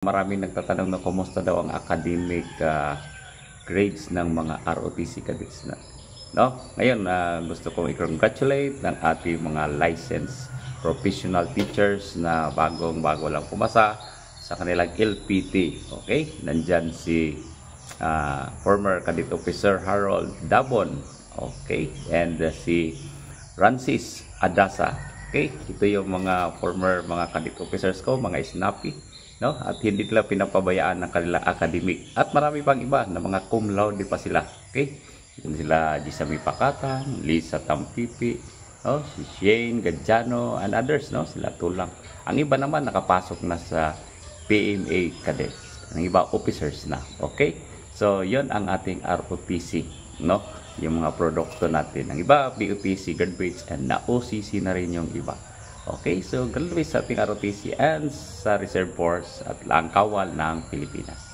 Maraming nagtatanong na kumusta daw ang academic grades ng mga ROTC cadets na. No? Ngayon, gusto kong i-congratulate ng ating mga licensed professional teachers na bagong-bago lang pumasa sa kanilang LPT. Okay? Nandyan si former Cadet Officer Harold Dabon. Okay? And si Francis Adasa. Okay? Ito yung mga former mga Cadet Officers ko, mga snappy. No? At hindi nila pinapabayaan ng kanilang academic. At marami pang iba na mga cum laude pa sila. Okay? Yun sila Gisami Pakatan, Lisa Tampipi, no? Si Shane Gadjano, and others. No? Sila tulang. Ang iba naman nakapasok na sa PMA cadets. Ang iba officers na. Okay? So, yun ang ating ROTC. No? Yung mga produkto natin. Ang iba, BOTC graduates, and na-OCC na rin yung iba. Okay, so graduate sa ating ROTC and sa Reserve Force at Langkawal ng Pilipinas.